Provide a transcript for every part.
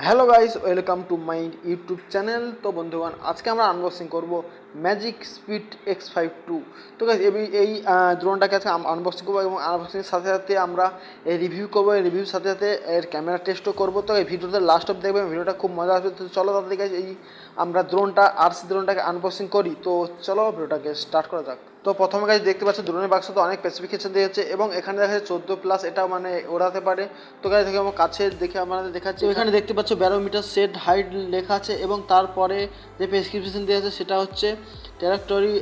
Hello guys, welcome to my YouTube channel. তো বন্ধুগণ, আজকে আমরা আনবক্সিং করব ম্যাজিক স্পিড X52। তো গাইস এই ড্রোনটাকে আজকে আনবক্সিং করবো এবং আনবক্সিংয়ের সাথে সাথে আমরা এই রিভিউ করবো। এই রিভিউর সাথে সাথে এর ক্যামেরা টেস্টও করবো। তো এই ভিডিওতে লাস্ট অফ দেখবেন, ভিডিওটা খুব মজা আসবে। তো চলো তাড়াতাড়ি গাইস এই আমরা আরসি ড্রোনটাকে আনবক্সিং করি। তো চলো ভিডিওটাকে স্টার্ট করা যাক। তো প্রথমে গাইস দেখতে পাচ্ছ ড্রোনের বাক্স তো অনেক স্পেসিফিকেশন দিয়েছে এবং এখানে দেখা যাচ্ছে 14+, এটা মানে ওড়াতে পারে। তো গাইস দেখে আমার কাছে দেখে আমাদের দেখাচ্ছে, এখানে দেখতে পাচ্ছ 12 মিটার সেট হাইট লেখা আছে এবং তারপরে যে প্রেসক্রিপশন দেওয়া আছে সেটা হচ্ছে টেরাক্টরি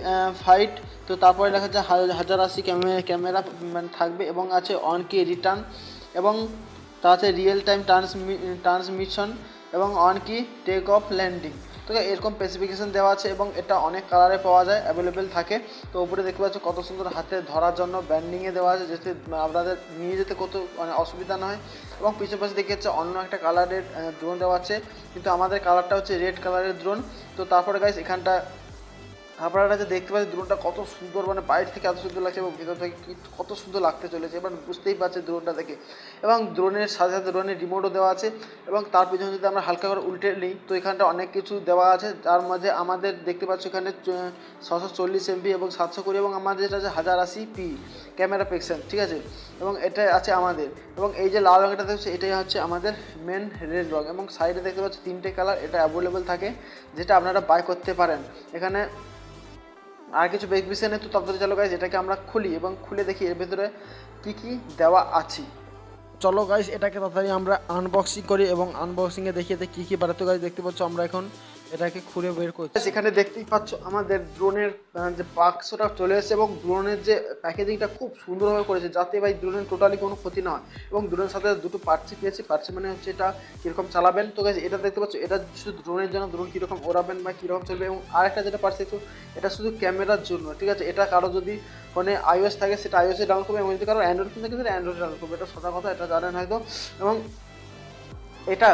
ফাইট। তো তারপরে লেখা আছে 1080 ক্যামেরা মানে থাকবে এবং আছে অন কি রিটার্ন এবং তা আছে রিয়েল টাইম ট্রান্সমিশন এবং অন কি টেক অফ ল্যান্ডিং। তো এরকম স্পেসিফিকেশন দেওয়া আছে এবং এটা অনেক কালারে পাওয়া যায়, অ্যাভেলেবেল থাকে। তো উপরে দেখতে পাচ্ছ কত সুন্দর হাতে ধরার জন্য ব্যান্ডিংয়ে দেওয়া আছে, যাতে আপনাদের নিয়ে যেতে কত মানে অসুবিধা না হয়। এবং পিছনে পাশে দেখে যাচ্ছে অন্য একটা কালারের ড্রোন দেওয়া আছে, কিন্তু আমাদের কালারটা হচ্ছে রেড কালারের ড্রোন। তো তারপরে গাইস এখানটা আপনারা যে দেখতে পাচ্ছেন ড্রোনটা কত সুন্দর, মানে বাইরে থেকে এত সুন্দর লাগছে এবং ভিতর থেকে কত সুন্দর লাগতে চলেছে, এবার বুঝতেই পারছে ড্রোনটা দেখে। এবং ড্রোনের সাথে সাথে ড্রোনের রিমোটও দেওয়া আছে এবং তার পিছনে যদি আমরা হালকা করে উল্টে নিই তো এখানটা অনেক কিছু দেওয়া আছে, যার মাঝে আমাদের দেখতে পাচ্ছ এখানে 640 MB এবং 720 এবং আমাদের যেটা আছে 1080p ক্যামেরা পিক্সেল, ঠিক আছে। এবং এটা আছে আমাদের, এবং এই যে লাল রঙটা দেখছে এটাই হচ্ছে আমাদের মেন রেড রঙ। এবং সাইডে দেখতে পাচ্ছি 3টে কালার, এটা অ্যাভেলেবেল থাকে, যেটা আপনারা বাই করতে পারেন। এখানে আর কিছু বিষয় নেই। তো তাড়াতাড়ি চলো গাইজ এটাকে আমরা খুলি এবং খুলে দেখি এর ভেতরে কী কী দেওয়া আছে। চলো গাইজ এটাকে তাড়াতাড়ি আমরা আনবক্সিং করি এবং আনবক্সিংয়ে দেখিয়ে কী কী বাড়াতে গাইজ দেখতে পাচ্ছ আমরা এখন এটাকে খুলে বের করছি। সেখানে দেখতেই পাচ্ছ আমাদের ড্রোনের যে বাক্সটা চলে এসেছে এবং ড্রোনের যে প্যাকেজিংটা খুব সুন্দরভাবে করেছে, যাতে ভাই ড্রোনের টোটালি কোনো ক্ষতি না হয়। এবং ড্রোনের সাথে দুটো পার্টসি পেয়েছি, পার্টসি মানে হচ্ছে এটা কীরকম চালাবেন। তো গাইজ এটা দেখতে পাচ্ছ, এটা শুধু ড্রোনের জন্য, ড্রোন কীরকম ওড়াবেন বা কীরকম চলবে। এবং আরেকটা যেটা পার্টস একটু, এটা শুধু ক্যামেরার জন্য, ঠিক আছে। এটা কারো যদি ফোনে iOS থাকে সেটা iOS-এ ডাউনলোড করবে এবং যদি কারো অ্যান্ড্রয়েড ফোন থাকে সেটা অ্যান্ড্রয়েডে ডাউনলোড করবে। এটা সোজা কথা, এটা জানেন হয়তো। এবং এটা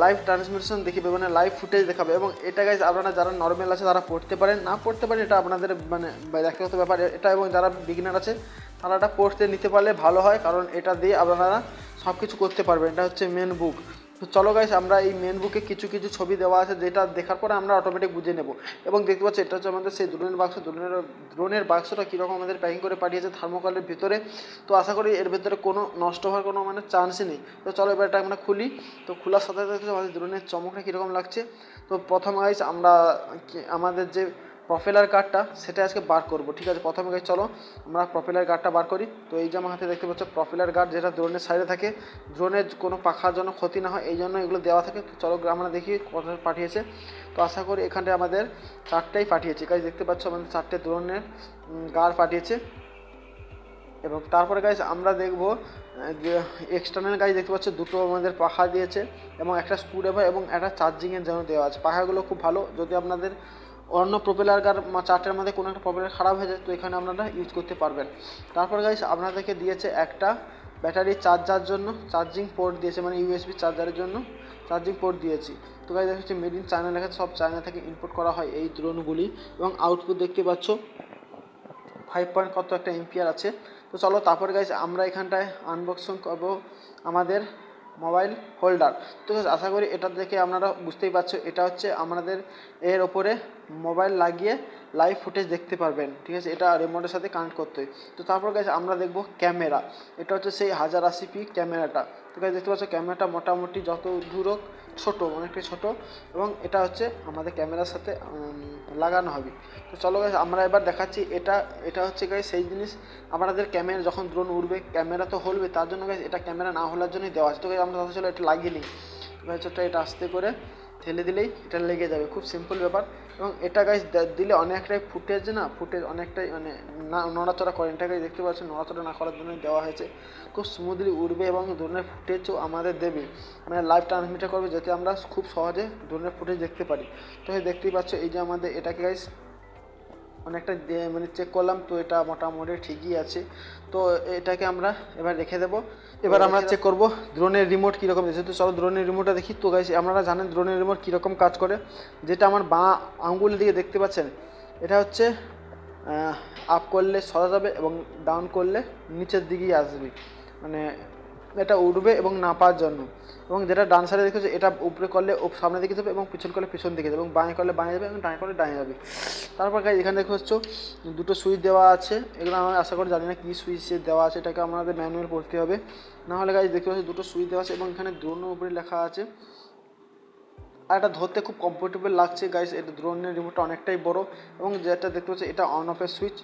লাইভ ট্রান্সমিশন দেখাবে, মানে লাইভ ফুটেজ দেখাবে। এবং এটা গাইজ আপনারা যারা নর্মাল আছে তারা পড়তে পারেন, না পড়তে পারেন এটা আপনাদের মানে ব্যক্তিগত ব্যাপার এটা। এবং যারা বিগিনার আছে তারা এটা পড়তে নিতে পারলে ভালো হয়, কারণ এটা দিয়ে আপনারা সব কিছু করতে পারবেন। এটা হচ্ছে মেন বুক। তো চলো গাইস আমরা এই মেন বুকে কিছু কিছু ছবি দেওয়া আছে, যেটা দেখার পরে আমরা অটোমেটিক বুঝে নেব। এবং দেখতে পাচ্ছি এটা হচ্ছে আমাদের সেই ড্রোনের বাক্স। ড্রোনের বাক্সটা কীরকম আমাদের প্যাকিং করে পাঠিয়েছে থার্মোকলের ভিতরে। তো আশা করি এর ভেতরে কোনো নষ্ট হওয়ার কোনো মানে চান্সই নেই। তো চলো এবার এটা আমরা খুলি। তো খোলার সাথে সাথে আমাদের ড্রোনের চমকটা কীরকম লাগছে। তো প্রথম গাইস আমরা আমাদের যে প্রফেলার গার্ডটা সেটা আজকে বার করব, ঠিক আছে। প্রথমে গাইস চলো আমরা প্রফেলার গার্ডটা বার করি। তো এই যে আমার হাতে দেখতে পাচ্ছ প্রফেলার গার্ড, যেটা ড্রোনের সাইডে থাকে, ড্রোনের কোনো পাখার জন্য ক্ষতি না হয় এই জন্য এগুলো দেওয়া থাকে। তো চলো আমরা দেখি কত পাঠিয়েছে। তো আশা করি এখানটায় আমাদের 4টাই পাঠিয়েছে গাইস, দেখতে পাচ্ছ আমাদের 4টে ড্রোনের গার্ড পাঠিয়েছে। এবং তারপরে গাইস আমরা দেখব যে এক্সটার্নাল গাইস দেখতে পাচ্ছ দুটো আমাদের পাখা দিয়েছে এবং একটা স্ক্রুড্রাইভার এবং একটা চার্জিংয়ের জন্য দেওয়া আছে। পাখাগুলো খুব ভালো, যদি আপনাদের অন্য প্রপেলার গার 4টার মধ্যে কোনো একটা প্রপেলার খারাপ হয়ে যায় তো এখানে আপনারা ইউজ করতে পারবেন। তারপর গাইস আপনাদেরকে দিয়েছে একটা ব্যাটারি চার্জার জন্য চার্জিং পোর্ট দিয়েছে, মানে USB চার্জারের জন্য চার্জিং পোর্ট দিয়েছি। তো গাইস হচ্ছে মেড ইন চায়না লেখা, সব চায়না থেকে ইম্পোর্ট করা হয় এই ড্রোনগুলি। এবং আউটপুট দেখতে পাচ্ছ 5 পয়েন্ট কত একটা এম্পিয়ার আছে। তো চলো তারপরে গাইস আমরা এখানটায় আনবক্সিং করবো আমাদের মোবাইল হোল্ডার। তো আশা করি এটা দেখে আপনারা বুঝতেই পারছো, এটা হচ্ছে আমাদের এর ওপরে মোবাইল লাগিয়ে লাইভ ফুটেজ দেখতে পারবেন, ঠিক আছে। এটা রিমোটের সাথে কানেক্ট করতে হয়। তো তারপর গাইস আমরা দেখব ক্যামেরা। এটা হচ্ছে সেই 1080p ক্যামেরাটা। তো গাইস দেখতে পাচ্ছ ক্যামেরাটা মোটামুটি যত দূর হোক ছোটো, অনেকটাই ছোটো, এবং এটা হচ্ছে আমাদের ক্যামেরার সাথে লাগানো হবে। তো চলো গাইস আমরা এবার দেখাচ্ছি এটা হচ্ছে গাইস সেই জিনিস আপনাদের ক্যামেরা যখন ড্রোন উড়বে ক্যামেরা তো হলবে, তার জন্য গাইস এটা ক্যামেরা না হলার জন্যই দেওয়া আছে। তো গাইস আমরা চলো এটা লাগিয়ে নিই। গাইস এটা আস্তে করে ঠেলে দিলেই এটা লেগে যাবে, খুব সিম্পল ব্যাপার। এবং এটা গাইস দিলে অনেকটাই ফুটেজ অনেকটাই মানে না নড়াচড়া করে। এটা গাইস দেখতে পাচ্ছেন নড়াচড়া না করার জন্য দেওয়া হয়েছে, খুব স্মুথলি উড়বে এবং ড্রোনের ফুটেজও আমাদের দেবে, মানে লাইভ ট্রান্সমিটার করবে, যাতে আমরা খুব সহজে ড্রোনের ফুটেজ দেখতে পারি। তো দেখতেই পাচ্ছ এই যে আমাদের এটাকে গাইস অনেকটা মানে চেক করলাম, তো এটা মোটামুটি ঠিকই আছে। তো এটাকে আমরা এবার রেখে দেবো। এবার আমরা চেক করব ড্রোনের রিমোট কীরকম দিয়েছে। তো চলো ড্রোনের রিমোটটা দেখি। তো গাইস আপনারা জানেন ড্রোনের রিমোট কীরকম কাজ করে, যেটা আমার বাঁ আঙ্গুলের দিকে দেখতে পাচ্ছেন, এটা হচ্ছে আপ করলে সরা যাবে এবং ডাউন করলে নিচের দিকেই আসবে, মানে এটা উঠবে এবং নাপার জন্য। এবং যেটা ডান সাইডে দেখেছো এটা উপরে করলে সামনে দিকে যাবে এবং পিছন করলে পিছন দিকে যাবে এবং বাঁয়ে করলে বাঁয়ে যাবে এবং ডাঁয়ে করলে ডাঁয়ে যাবে। তারপর গাইজ এখানে দেখতে পাচ্ছ দুটো সুইচ দেওয়া আছে, এগুলো আমি আশা করি জানি না কী সুইচ দেওয়া আছে, এটাকে আমাদের ম্যানুয়াল পড়তে হবে। নাহলে গাইজ দেখতে পাচ্ছ দুটো সুইচ দেওয়া আছে এবং এখানে ড্রোনের উপরে লেখা আছে। আর এটা ধরতে খুব কমফোর্টেবল লাগছে গাইজ, এটা ড্রোনের রিমোটটা অনেকটাই বড় এবং যেটা দেখতে পাচ্ছ এটা অন অফের সুইচ,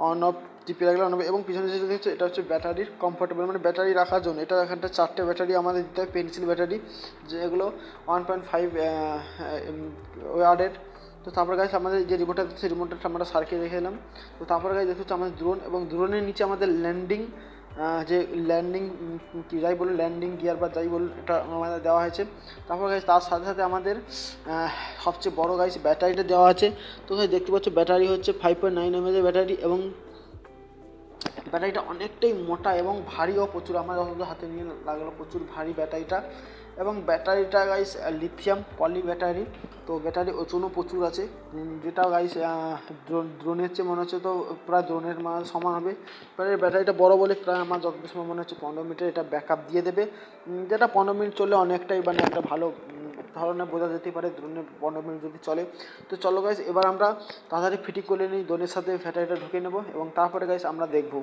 অন অফ টিপে রাখলে অন হবে। এবং পিছনে যেটা দেখছো এটা হচ্ছে ব্যাটারির কমফোর্টেবল, মানে ব্যাটারি রাখার জন্য। এটা এখানটা 4টে ব্যাটারি আমাদের দিতে হয়, পেন্সিল ব্যাটারি, যেগুলো 1.5 ওয়াটের। তো তারপর গাইজ আমাদের যে রিমোটটা দিচ্ছে রিমোটটা আমরা সার্কিট রেখে এলাম। তো তারপর গাইজ দেখতে হচ্ছে আমাদের ড্রোন, এবং ড্রোনের নিচে আমাদের ল্যান্ডিং যে ল্যান্ডিং যাই বলুন ল্যান্ডিং গিয়ার বা যাই বলুন এটা আমাদের দেওয়া হয়েছে। তারপর গাইজ তার সাথে সাথে আমাদের সবচেয়ে বড় গাইজ ব্যাটারিটা দেওয়া আছে। তো গাইজ দেখতে পাচ্ছ ব্যাটারি হচ্ছে 5.9 mAh ব্যাটারি, এবং ব্যাটারিটা অনেকটাই মোটা এবং ভারীও প্রচুর, আমার যতটা হাতে নিয়ে লাগলো প্রচুর ভারী ব্যাটারিটা। এবং ব্যাটারিটা গাইস লিথিয়াম পলি ব্যাটারি, তো ব্যাটারি ওজনও প্রচুর আছে, যেটা গাইস ড্রোনের চেয়ে মনে হচ্ছে তো প্রায় ড্রোনের সমান হবে। ব্যাটারিটা বড় বলে প্রায় আমার যত সময় মনে হচ্ছে 15 মিনিটে এটা ব্যাকআপ দিয়ে দেবে, যেটা 15 মিনিট চললে অনেকটাই মানে একটা ভালো ধরনের বোঝা যেতে পারে ড্রোনের 15 মিনিট যদি চলে। তো চলো গাইস এবার আমরা তাড়াতাড়ি ফিটিং করে নিই, ড্রোনের সাথে ব্যাটারিটা ঢুকে নেব এবং তারপরে গাইস আমরা দেখব।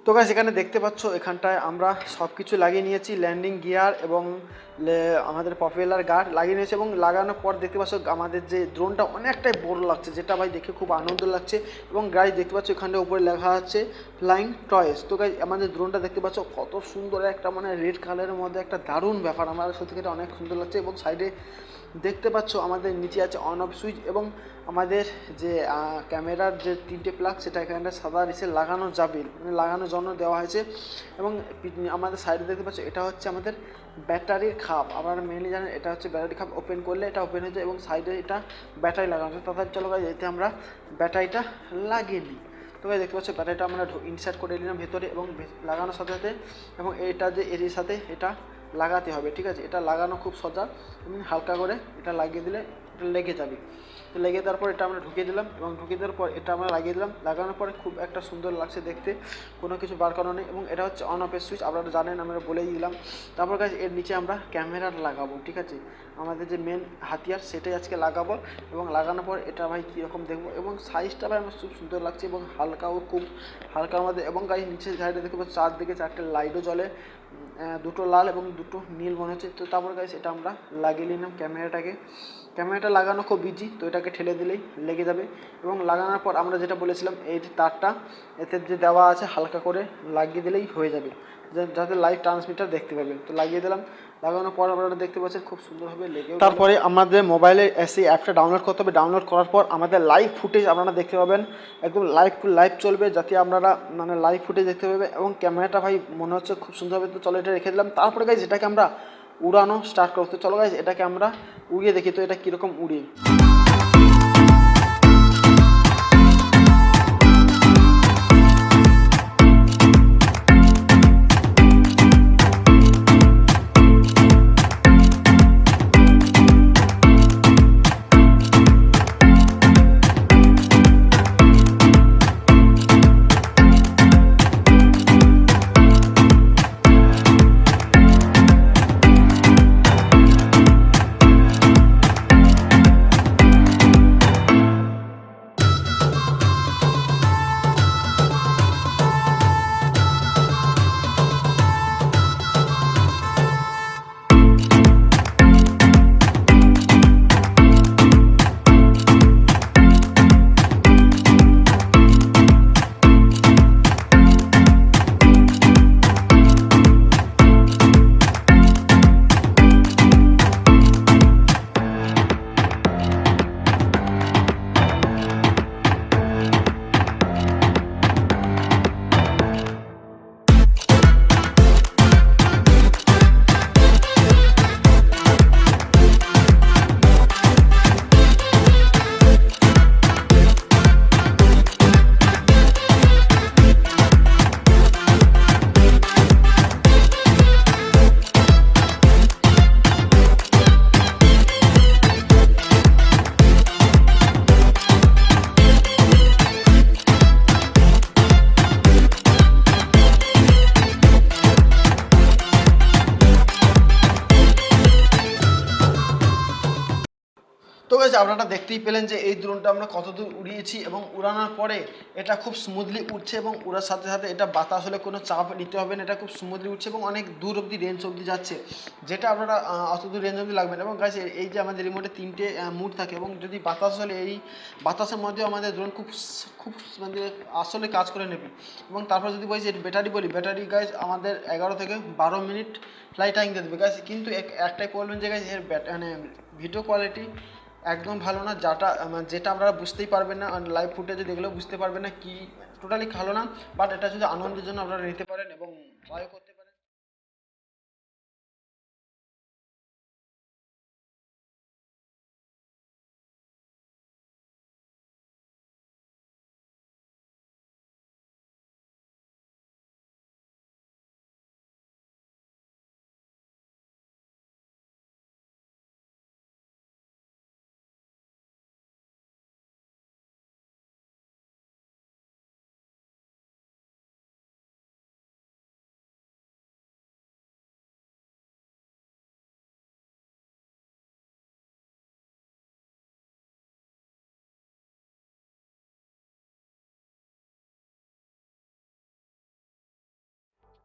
তো গাইস এখানে দেখতে পাচ্ছ এখানটায় আমরা সব কিছু লাগিয়ে নিয়েছি, ল্যান্ডিং গিয়ার এবং আমাদের পপুলার গার্ড লাগিয়ে নিয়েছি। এবং লাগানোর পর দেখতে পাচ্ছ আমাদের যে ড্রোনটা অনেকটাই বড় লাগছে, যেটা ভাই দেখে খুব আনন্দ লাগছে। এবং গাইস দেখতে পাচ্ছ এখানটায় উপরে লেখা আছে ফ্লাইং টয়েস। তো গাইস আমাদের ড্রোনটা দেখতে পাচ্ছ কত সুন্দর একটা মানে রেড কালারের মধ্যে একটা দারুণ ব্যাপার, আমার সত্যি এটা অনেক সুন্দর লাগছে। এবং সাইডে দেখতে পাচ্ছ আমাদের নিচে আছে অন অফ সুইচ, এবং আমাদের যে ক্যামেরার যে 3টে প্লাগ সেটা এখানে সাদা রিসে লাগানো যাবে, মানে লাগানোর জন্য দেওয়া হয়েছে। এবং আমাদের সাইডে দেখতে পাচ্ছ এটা হচ্ছে আমাদের ব্যাটারির খাপ, আপনারা মেনলি জানেন এটা হচ্ছে ব্যাটারি খাপ, ওপেন করলে এটা ওপেন হয়ে যায় এবং সাইডে এটা ব্যাটারি লাগানো হচ্ছে। তাড়াতাড়ি চলো গাইস এতে আমরা ব্যাটারিটা লাগিয়ে নিই। তো গাইস দেখতে পাচ্ছ ব্যাটারিটা আমরা ইনসার্ট করে নিলাম ভেতরে, এবং লাগানোর সাথে সাথে এবং এটা যে এর সাথে এটা লাগাতে হবে, ঠিক আছে। এটা লাগানো খুব সোজা, হালকা করে এটা লাগিয়ে দিলে এটা লেগে যাবে। তো লেগে দেওয়ার পর এটা আমরা ঢুকিয়ে দিলাম, এবং ঢুকিয়ে দেওয়ার পর এটা আমরা লাগিয়ে দিলাম। লাগানোর পরে খুব একটা সুন্দর লাগছে দেখতে, কোনো কিছু বার করানো নেই। এবং এটা হচ্ছে অন অফের সুইচ, আপনারা জানেন আমরা বলেই দিলাম। তারপর গাইস এর নিচে আমরা ক্যামেরা লাগাবো, ঠিক আছে, আমাদের যে মেন হাতিয়ার সেটাই আজকে লাগাবো। এবং লাগানোর পর এটা ভাই কীরকম দেখবো, এবং সাইজটা ভাই আমার খুব সুন্দর লাগছে এবং হালকাও খুব হালকার মধ্যে। এবং গাইস নিচের সাইডে দেখতে পাচ্ছি চারদিকে 4টে লাইটও জ্বলে, দুটো লাল এবং দুটো নীল মনে হচ্ছে। তো তারপর গাইস এটা আমরা লাগিয়ে নিলাম ক্যামেরাটাকে। ক্যামেরাটা লাগানো খুব ইজি, তো এটাকে ঠেলে দিলেই লেগে যাবে। এবং লাগানোর পর আমরা যেটা বলেছিলাম এই তারটা এতে যে দেওয়া আছে হালকা করে লাগিয়ে দিলেই হয়ে যাবে, যাতে লাইভ ট্রান্সমিটার দেখতে পাবেন। তো লাগিয়ে দিলাম, লাগানোর পর আপনারা দেখতে পাচ্ছেন খুব সুন্দরভাবে লেগে। তারপরে আমাদের মোবাইলে এসে অ্যাপটা ডাউনলোড করতে হবে, ডাউনলোড করার পর আমাদের লাইভ ফুটেজ আপনারা দেখতে পাবেন, একদম লাইভ চলবে, যাতে আপনারা মানে লাইভ ফুটেজ দেখতে পাবেন। এবং ক্যামেরাটা ভাই মনে হচ্ছে খুব সুন্দরভাবে, তো চলো এটা রেখে দিলাম। তারপরে গাইজ এটাকে আমরা উড়ানো স্টার্ট করতে, চলো গাইজ এটাকে আমরা উড়িয়ে দেখি তো এটা কীরকম উড়ে। আপনারা দেখতেই পেলেন যে এই ড্রোনটা আমরা কত দূর উড়িয়েছি এবং উড়ানোর পরে এটা খুব স্মুথলি উঠছে এবং উড়ার সাথে সাথে এটা বাতাস হলে কোনো চাপ নিতে হবে না, এটা খুব স্মুথলি উঠছে এবং অনেক দূর অবধি রেঞ্জ অবধি যাচ্ছে, যেটা আপনারা অত দূর রেঞ্জ অবধি লাগবে না। এবং গাইস এই যে আমাদের রিমোটে 3টে মুড থাকে এবং যদি বাতাস হলে এই বাতাসের মধ্যেও আমাদের ড্রোন খুব মানে আসলে কাজ করে নেবে। এবং তারপর যদি বলি যে ব্যাটারি ব্যাটারি গাইস আমাদের 11 থেকে 12 মিনিট ফ্লাইট টাইম দিয়ে দেবে গাইস। কিন্তু একটাই প্রবলেম যে গাইস এর মানে ভিডিও কোয়ালিটি একদম ভালো না, যেটা আপনারা বুঝতেই পারবেন না, লাইভ ফুটেজে দেখলেও বুঝতে পারবেন না কি, টোটালি ভালো না। বাট এটা যদি আনন্দের জন্য আপনারা নিতে পারেন এবং ভয় করতে